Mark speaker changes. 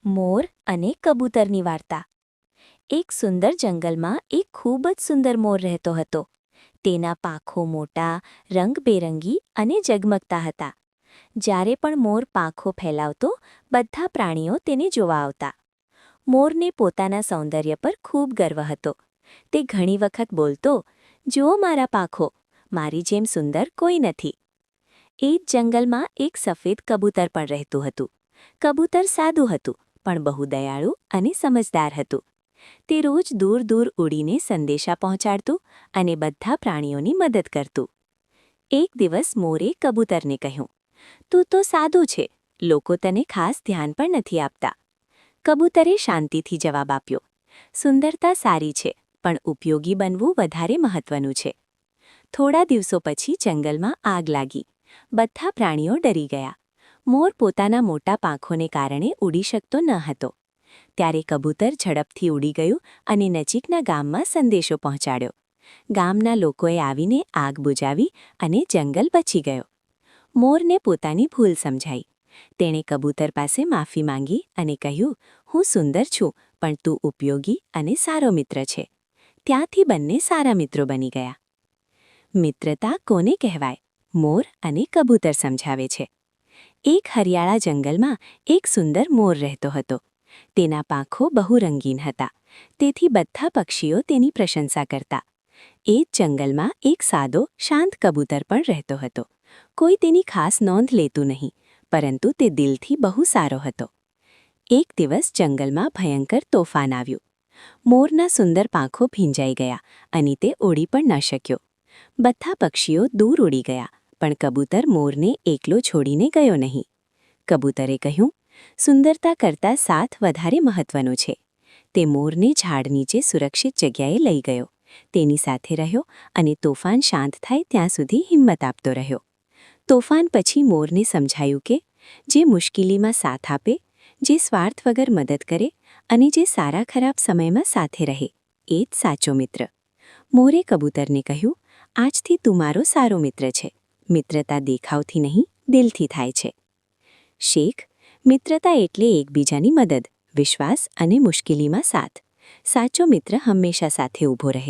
Speaker 1: મોર અને કબૂતરની વાર્તા. એક સુંદર જંગલમાં એક ખૂબ જ સુંદર મોર રહેતો હતો. તેના પાંખો મોટા, રંગબેરંગી અને ઝગમગતા હતા. જ્યારે પણ મોર પાંખો ફેલાવતો, બધા પ્રાણીઓ તેને જોવા આવતા. મોરને પોતાના સૌંદર્ય પર ખૂબ ગર્વ હતો. તે ઘણી વખત બોલતો, "જુઓ મારા પાંખો, મારી જેમ સુંદર કોઈ નથી." એ જ જંગલમાં એક સફેદ કબૂતર પણ રહેતું હતું. કબૂતર સાદું હતું, પણ બહુ દયાળુ અને સમજદાર હતું. તે રોજ દૂર દૂર ઉડીને સંદેશા પહોંચાડતું અને બધા પ્રાણીઓની મદદ કરતું. એક દિવસ મોરે કબૂતરને કહ્યું, "તું તો સાદું છે, લોકો તને ખાસ ધ્યાન પણ નથી આપતા." કબૂતરે શાંતિથી જવાબ આપ્યો, "સુંદરતા સારી છે, પણ ઉપયોગી બનવું વધારે મહત્વનું છે." થોડા દિવસો પછી જંગલમાં આગ લાગી. બધા પ્રાણીઓ ડરી ગયા. મોર પોતાના મોટા પાંખોને કારણે ઉડી શકતો ન હતો. ત્યારે કબૂતર ઝડપથી ઉડી ગયું અને નજીકના ગામમાં સંદેશો પહોંચાડ્યો. ગામના લોકોએ આવીને આગ બુઝાવી અને જંગલ બચી ગયો. મોરને પોતાની ભૂલ સમજાઈ. તેણે કબૂતર પાસે માફી માંગી અને કહ્યું, "હું સુંદર છું, પણ તું ઉપયોગી અને સારો મિત્ર છે." ત્યાંથી બંને સારા મિત્રો બની ગયા. મિત્રતા કોને કહેવાય? મોર અને કબૂતર સમજાવે છે. એક હરિયાળા જંગલમાં એક સુંદર મોર રહેતો હતો. તેના પાંખો બહુ રંગીન હતા, તેથી બધા પક્ષીઓ તેની પ્રશંસા કરતા. એ જ જંગલમાં એક સાદો, શાંત કબૂતર પણ રહેતો હતો. કોઈ તેની ખાસ નોંધ લેતું નહીં, પરંતુ તે દિલથી બહુ સારો હતો. એક દિવસ જંગલમાં ભયંકર તોફાન આવ્યું. મોરના સુંદર પાંખો ભીંજાઈ ગયા અને તે ઉડી પણ ન શક્યો. બધા પક્ષીઓ દૂર ઉડી ગયા, પણ કબૂતર મોરને એકલો છોડીને ગયો નહીં. કબૂતરે કહ્યું, "સુંદરતા કરતાં સાથ વધારે મહત્વનો છે." તે મોરને ઝાડ નીચે સુરક્ષિત જગ્યાએ લઈ ગયો. તેની સાથે રહ્યો અને તોફાન શાંત થાય ત્યાં સુધી હિંમત આપતો રહ્યો. તોફાન પછી મોરને સમજાયું કે જે મુશ્કેલીમાં સાથ આપે, જે સ્વાર્થ વગર મદદ કરે અને જે સારા ખરાબ સમયમાં સાથે રહે, એ જ સાચો મિત્ર. મોરે કબૂતરને કહ્યું, "આજથી તું મારો સારો મિત્ર છે. મિત્રતા દેખાવથી નહીં, દિલથી થાય છે." શીખ: મિત્રતા એટલે એકબીજાની મદદ, વિશ્વાસ અને મુશ્કેલીમાં સાથ. સાચો મિત્ર હંમેશા સાથે ઊભો રહે